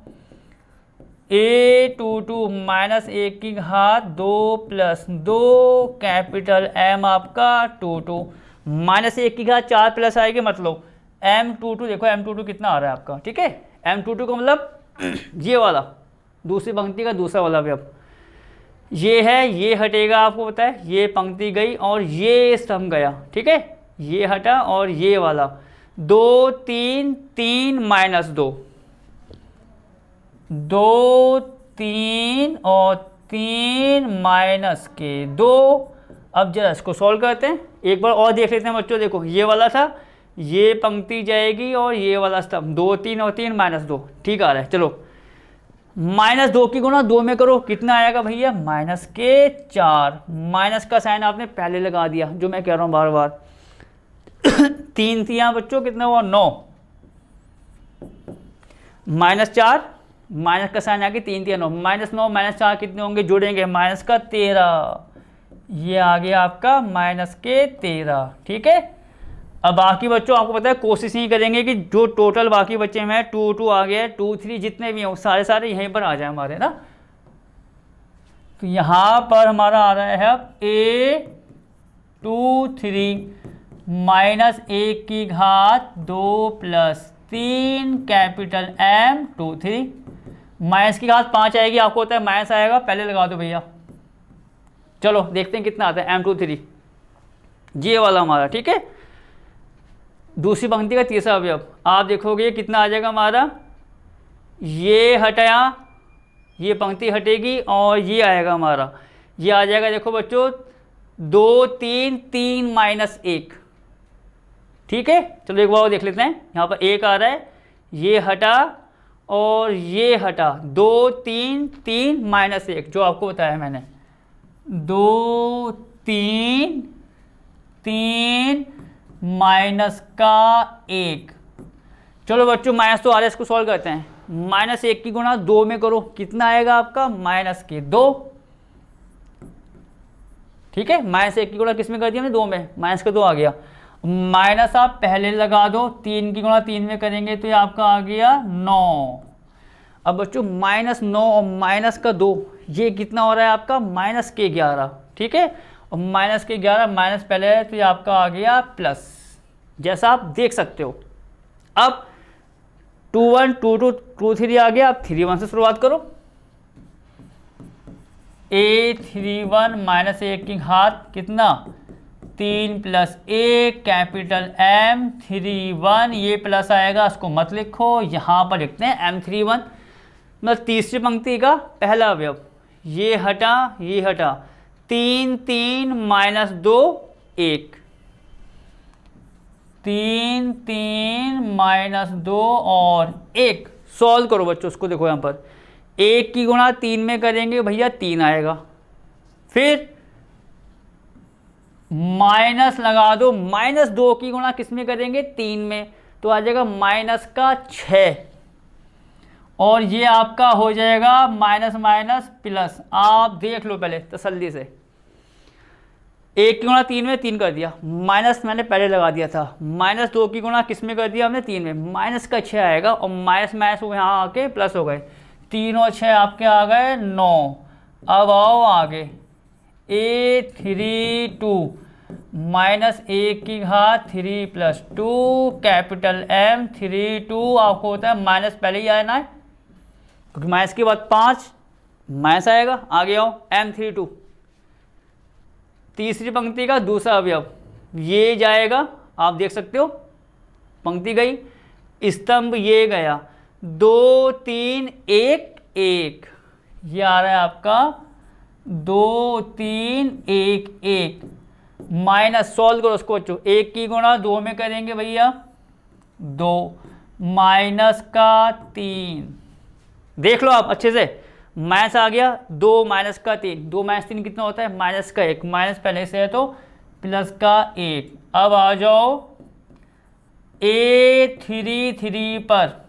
A22 माइनस 1 की घात 2 + 2 कैपिटल M आपका 22, माइनस 1 की घात 4 प्लस आएगी, मतलब M22 देखो M22 कितना आ रहा है आपका, ठीक है। M22 का मतलब ये वाला दूसरी पंक्ति का दूसरा वाला अवयव ये है, ये हटेगा आपको पता है, ये पंक्ति गई और ये स्तंभ गया, ठीक है, ये हटा और ये वाला 2 3 3 माइनस 2, 2 3 और 3 माइनस के 2। अब जरा इसको सॉल्व करते हैं, एक बार और देख लेते हैं बच्चों। देखो ये वाला था, ये पंक्ति जाएगी और ये वाला स्तंभ, 2 3 और 3 माइनस 2, ठीक आ रहा है। चलो माइनस 2 की गुणा 2 में करो, कितना आएगा भैया माइनस के 4, माइनस का साइन आपने पहले लगा दिया, जो मैं कह रहा हूँ बार बार 3 थी यहाँ बच्चों, कितना हुआ 9, माइनस 4 माइनस का साइन आके 3 9, माइनस 9 माइनस 4 कितने होंगे, जोड़ेंगे माइनस का 13, ये आ गया आपका माइनस के 13, ठीक है। अब बाकी बच्चों आपको पता है कोशिश नहीं करेंगे कि जो टोटल बाकी बच्चे में 2 2 आ गया, 2 3 जितने भी हों सारे सारे यहीं पर आ जाए हमारे ना। तो यहाँ पर हमारा आ रहा है अब A23 माइनस 1 की घात 2 + 3 कैपिटल M23, माइनस की घात 5 आएगी, आपको होता है माइनस आएगा, पहले लगा दो भैया। चलो देखते हैं कितना आता है M23, ये वाला हमारा, ठीक है, दूसरी पंक्ति का तीसरा अवयव। आप देखोगे कितना आ जाएगा हमारा, ये हटाया, ये पंक्ति हटेगी और ये आएगा हमारा, ये आ जाएगा देखो बच्चों 2 3 3 माइनस 1, ठीक है। चलो एक बार और देख लेते हैं, यहाँ पर 1 आ रहा है, ये हटा और ये हटा, 2 3 3 माइनस 1, जो आपको बताया मैंने 2 3 3 माइनस का 1। चलो बच्चों माइनस तो आ रहा है, इसको सॉल्व करते हैं, माइनस 1 की गुणा 2 में करो, कितना आएगा आपका माइनस के 2, ठीक है। माइनस 1 की गुणा किस में कर दिया हमने 2 में, माइनस का 2 आ गया, माइनस आप पहले लगा दो, 3 की गुणा 3 में करेंगे तो ये आपका आ गया 9। अब बच्चों माइनस 9 और माइनस का 2, ये कितना हो रहा है आपका माइनस के 11, ठीक है, और माइनस के 11 माइनस पहले है तो ये आपका आ गया प्लस, जैसा आप देख सकते हो। अब 2 1 2 2 2 3 आ गया, अब 3 1 से शुरुआत करो, A31 माइनस 1 की घात कितना 3 + 1 कैपिटल M31, ये प्लस आएगा, इसको मत लिखो, यहाँ पर लिखते हैं M31, मतलब तीसरी पंक्ति का पहला अवयव, ये हटा ये हटा, 3 3 माइनस 2 1, 3 3 माइनस 2 और 1, सॉल्व करो बच्चों उसको। देखो यहाँ पर 1 की गुणा 3 में करेंगे भैया 3 आएगा, फिर माइनस लगा दो, माइनस 2 की गुणा किस में करेंगे 3 में, तो आ जाएगा माइनस का 6, और ये आपका हो जाएगा माइनस माइनस प्लस। आप देख लो पहले तसल्ली से, 1 की गुणा 3 में 3 कर दिया, माइनस मैंने पहले लगा दिया था, माइनस 2 की गुणा किस में कर दिया हमने 3 में, माइनस का 6 आएगा, और माइनस माइनस वो यहाँ आके प्लस हो गए, 3 और 6 आपके आ गए 9, अब आओ आगे, A32 माइनस ए की घात 3 प्लस 2 कैपिटल M32 आपको होता है माइनस, पहले ही आना है क्योंकि माइनस के बाद 5 माइनस आएगा। आगे आओ, M32 तीसरी पंक्ति का दूसरा अवयव, ये जाएगा, आप देख सकते हो पंक्ति गई, स्तंभ ये गया, 2 3 1 1, ये आ रहा है आपका 2 3 1 1 माइनस, सॉल्व करो उसको बच्चों, 1 की गुणा 2 में करेंगे भैया 2 माइनस का 3, देख लो आप अच्छे से, माइनस आ गया 2 माइनस का 3, 2 माइनस 3 कितना होता है माइनस का 1, माइनस पहले से है तो प्लस का 1। अब आ जाओ A33 पर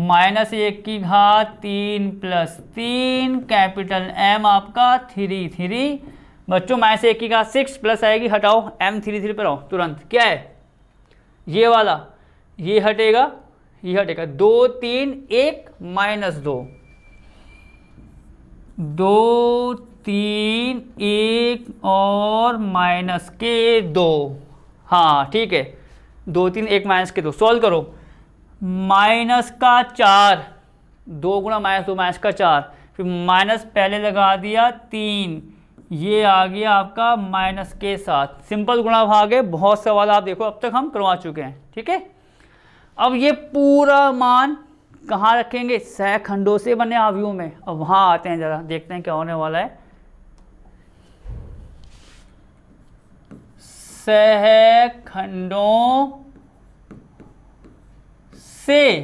माइनस 1 की घात 3 प्लस 3 कैपिटल M आपका 3 बच्चों, माइनस 1 की घात 6 प्लस आएगी, हटाओ M33 पर आओ तुरंत, क्या है ये वाला, ये हटेगा, ये हटेगा, 2 3 1 माइनस 2, 2 3 1 और माइनस के 2, हाँ ठीक है, 2 3 1 माइनस के 2, सॉल्व करो, माइनस का 4, 2 गुणा माइनस 2 माइनस का 4, फिर माइनस पहले लगा दिया 3, ये आ गया आपका माइनस के 7, सिंपल गुणा भाग है, बहुत सवाल आप देखो अब तक हम करवा चुके हैं, ठीक है। अब ये पूरा मान कहाँ रखेंगे, सहखंडों से बने अवयवों में, अब वहाँ आते हैं, जरा देखते हैं क्या होने वाला है। सहखंडों से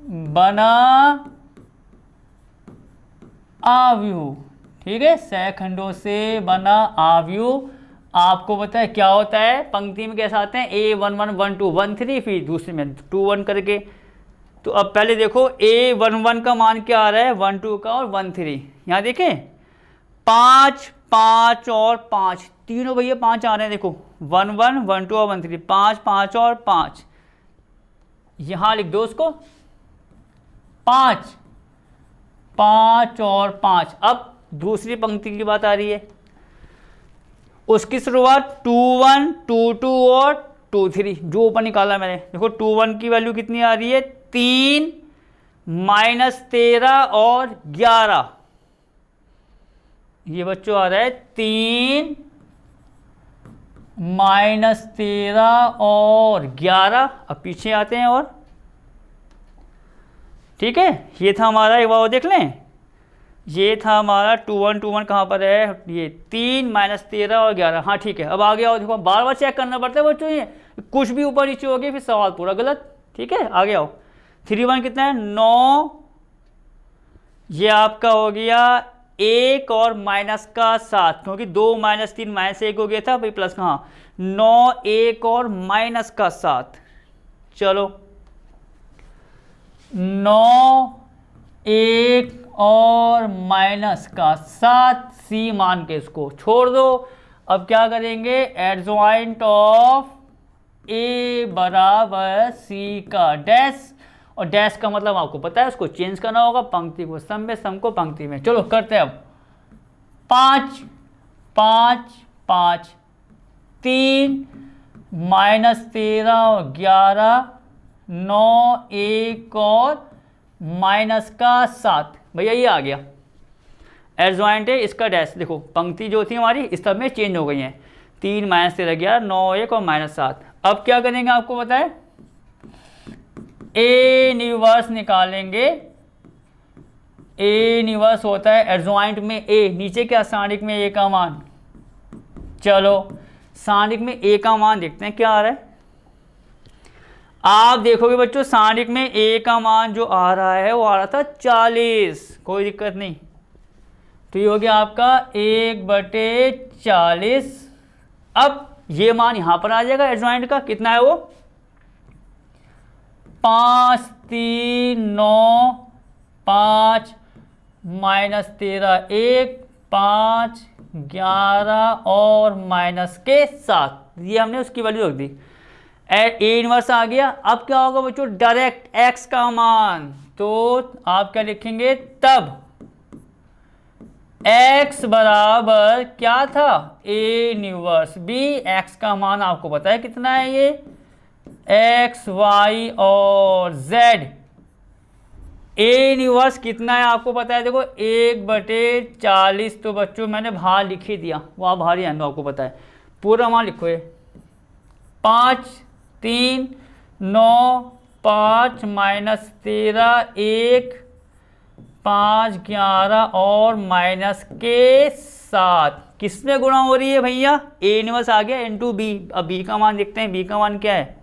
बना अवयव, ठीक है, सहखंडों से बना अवयव, आपको पता है क्या होता है, पंक्ति में कैसे आते हैं, A11 1 2 1 3, फिर दूसरे में 2 1 करके, तो अब पहले देखो A11 का मान क्या आ रहा है 1 2 का और 1 3, यहाँ देखें 5 5 और 5, तीनों भैया 5 आ रहे हैं, देखो 1 1 1 2 और 1 3, 5 5 और 5, यहाँ लिख दो उसको 5 5 और 5। अब दूसरी पंक्ति की बात आ रही है, उसकी शुरुआत 2 1 2 2 और 2 3, जो ऊपर निकाला मैंने, देखो 2 1 की वैल्यू कितनी आ रही है 3 माइनस 13 और 11, ये बच्चों आ रहा है 3 माइनस 13 और 11। अब पीछे आते हैं और, ठीक है, ये था हमारा, एक बार देख लें, ये था हमारा 2 1 2 1 कहाँ पर है, ये 3 माइनस 13 और 11, हाँ ठीक है। अब आ गया, देखो बार बार चेक करना पड़ता है बच्चों, ये कुछ भी ऊपर नीचे हो गया फिर सवाल पूरा गलत, ठीक है। आगे आओ, 3 1 कितना है 9, ये आपका हो गया 1 और माइनस का 7, क्योंकि 2 माइनस 3 माइनस 1 हो गया था, भाई प्लस कहाँ 9 1 और माइनस का 7, चलो 9 1 और माइनस का 7, सी मान के इसको छोड़ दो। अब क्या करेंगे, एडजॉइंट ऑफ ए बराबर सी का डैश, और डैश का मतलब आपको पता है, उसको चेंज करना होगा, पंक्ति को सम में, सम को पंक्ति में। चलो करते हैं अब, 5 5 5 3 माइनस 13 और 11, 9 1 और माइनस का 7, भैया ये आ गया एडजॉइंट है इसका डैश। देखो पंक्ति जो थी हमारी इस सब में चेंज हो गई है, 3 माइनस 13 11 9 1 और माइनस 7। अब क्या करेंगे आपको पता है, ए इनवर्स निकालेंगे, ए इनवर्स होता है एडजॉइंट में ए, नीचे क्या सारणिक में ए का मान, चलो सारणिक में ए का मान देखते हैं क्या आ रहा है। आप देखोगे बच्चों सारणिक में ए का मान जो आ रहा है वो आ रहा था 40, कोई दिक्कत नहीं, तो ये हो गया आपका 1/40। अब ये मान यहां पर आ जाएगा एडजॉइंट का, कितना है वो 5 3 9 5 माइनस 13 1 5 11 और माइनस के 7, ये हमने उसकी वैल्यू रख दी। ए इनवर्स आ गया। अब क्या होगा बच्चों, डायरेक्ट x का मान, तो आप क्या लिखेंगे, तब x बराबर क्या था, ए इनवर्स बी। x का मान आपको पता है कितना है, ये x y और z। ए इनवर्स कितना है आपको पता है, देखो 1/40। तो बच्चों मैंने बाहर लिख ही दिया, वो आप बाहर ही आएंगे, आपको पता है पूरा मान लिखो है। 5 3 9 5 माइनस 13 1 5 11 और माइनस के 7 किस में गुणा हो रही है भैया, ए इनवर्स आ गया इनटू बी। अब बी का मान देखते हैं, बी का मान क्या है,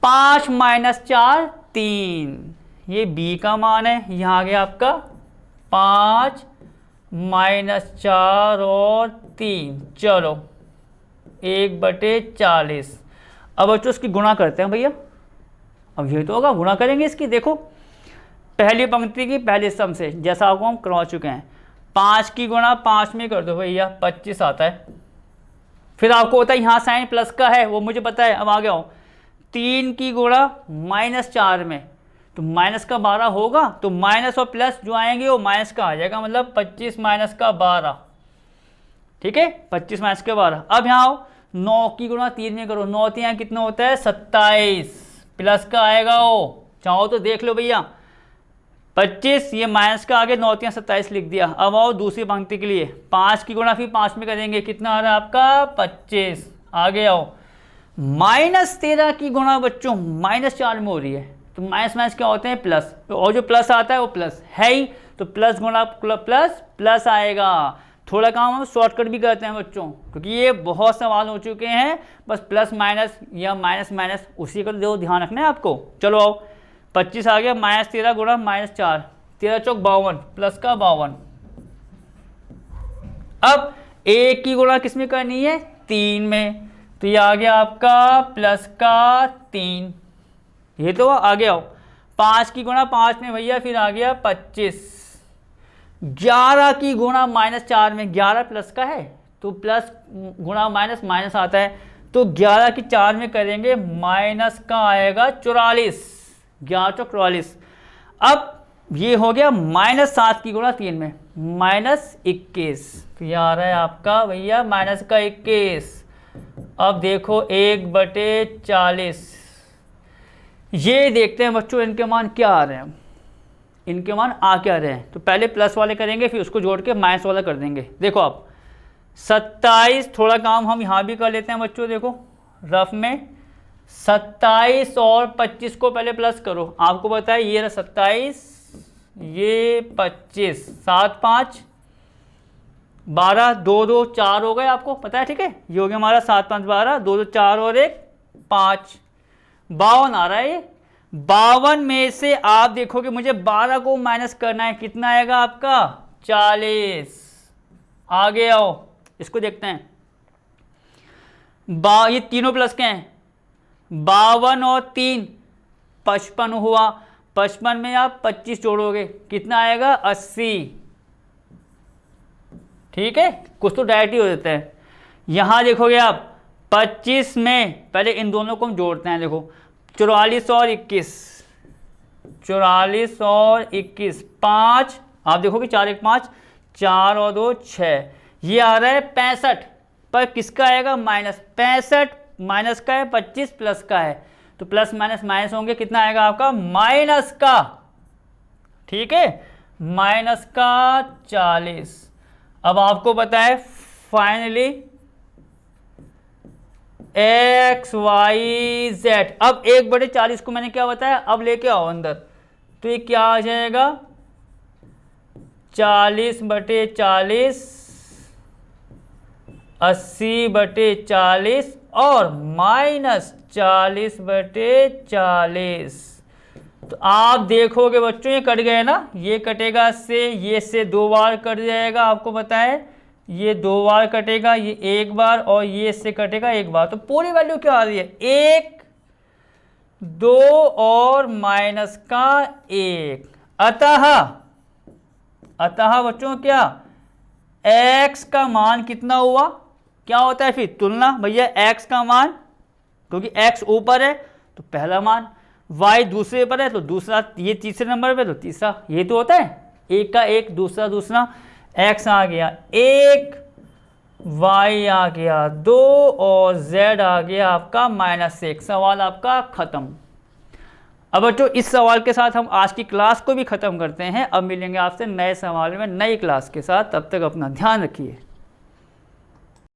5 माइनस 4 3, ये बी का मान है। यहाँ आ गया आपका 5 माइनस 4 और 3, चलो 1/40। अब बच्चों इसकी गुणा करते हैं भैया, अब ये तो होगा, गुणा करेंगे इसकी। देखो पहली पंक्ति की पहले सम से, जैसा आपको हम करवा चुके हैं, 5 की गुणा 5 में कर दो भैया, 25 आता है। फिर आपको होता है यहाँ साइन प्लस का है, वो मुझे पता है। अब आ गया हूँ 3 की गुणा -4 में, तो माइनस का 12 होगा, तो माइनस और प्लस जो आएंगे वो माइनस का आ जाएगा, मतलब 25 माइनस का 12। ठीक है, 25 माइनस के 12। अब यहाँ आओ, 9 की गुणा 3 में करो, 9 3 कितना होता है 27, प्लस का आएगा वो, चाहो तो देख लो भैया। 25 ये माइनस का आगे, 9 3 27 लिख दिया। अब आओ दूसरी पंक्ति के लिए, 5 की गुणा फिर 5 में करेंगे, कितना आ रहा है आपका 25। आगे आओ, -13 की गुणा बच्चों -4 में हो रही है, तो माइनस माइनस क्या होते हैं प्लस, और जो प्लस आता है वो प्लस है ही, तो प्लस गुणा प्लस प्लस आएगा। थोड़ा काम हम शॉर्टकट भी करते हैं बच्चों, क्योंकि ये बहुत सवाल हो चुके हैं, बस प्लस माइनस या माइनस माइनस उसी का जो ध्यान रखना है आपको। चलो आओ, 25 आ गया, -13 गुणा -4, 13 चौक 52, प्लस का 52। अब 1 की गुणा किस में करनी है, 3 में, तो ये आ गया आपका प्लस का 3। ये तो आ गया हो। 5 की गुणा 5 में भैया, फिर आ गया 25। 11 की गुणा -4 में, 11 प्लस का है तो प्लस गुणा माइनस माइनस आता है, तो 11 की 4 में करेंगे, माइनस का आएगा 44, 11 चौक 44। अब ये हो गया -7 की गुणा 3 में, -21, तो ये आ रहा है आपका भैया माइनस का 21। अब देखो 1/40, ये देखते हैं बच्चों इनके मान क्या आ रहे हैं, इनके मान आ क्या रहे हैं। तो पहले प्लस वाले करेंगे, फिर उसको जोड़ के माइनस वाला कर देंगे। देखो आप 27, थोड़ा काम हम यहाँ भी कर लेते हैं बच्चों, देखो रफ में 27 और 25 को पहले प्लस करो। आपको पता है ये 27, ये 25, 7 5 12, 2 2 4 हो गए, आपको पता है। ठीक है, ये हो गया हमारा 7 5 12, 2 2 4 और 1 5, 52 आ रहा है। ये 52 में से आप देखोगे मुझे 12 को माइनस करना है, कितना आएगा आपका 40। आगे आओ, इसको देखते हैं। ये तीनों प्लस के हैं, 52 और 3 55 हुआ। 55 में आप 25 जोड़ोगे, कितना आएगा 80। ठीक है, कुछ तो डायरेक्ट ही हो जाता है। यहां देखोगे आप 25 में पहले इन दोनों को हम जोड़ते हैं, देखो 44 और 21, 44 और 21, 5, आप देखोगे 4 1 5, 4 और 2 6, ये आ रहा है 65, पर किसका आएगा माइनस, 65 माइनस का है, 25 प्लस का है, तो प्लस माइनस माइनस होंगे, कितना आएगा आपका माइनस का, ठीक है, माइनस का 40। अब आपको पता है फाइनली एक्स वाई जेड। अब 1/40 को मैंने क्या बताया, अब लेके आओ अंदर, तो ये क्या आ जाएगा 40/40, 80/40 और माइनस 40/40। तो आप देखोगे बच्चों ये कट गए ना, ये कटेगा से, ये से 2 बार कट जाएगा, आपको पता है ये 2 बार कटेगा, ये 1 बार, और ये इससे कटेगा 1 बार, तो पूरी वैल्यू क्या आ रही है 1 2 और माइनस का 1। अतः बच्चों क्या x का मान कितना हुआ, क्या होता है फिर तुलना भैया, x का मान क्योंकि x ऊपर है तो पहला मान, y दूसरे पर है तो दूसरा, ये तीसरे नंबर पे तो तीसरा, ये तो होता है एक का एक दूसरा दूसरा, x आ गया 1, y आ गया 2 और z आ गया आपका -1। सवाल आपका खत्म। अब बच्चों इस सवाल के साथ हम आज की क्लास को भी ख़त्म करते हैं। अब मिलेंगे आपसे नए सवाल में नई क्लास के साथ, तब तक अपना ध्यान रखिए।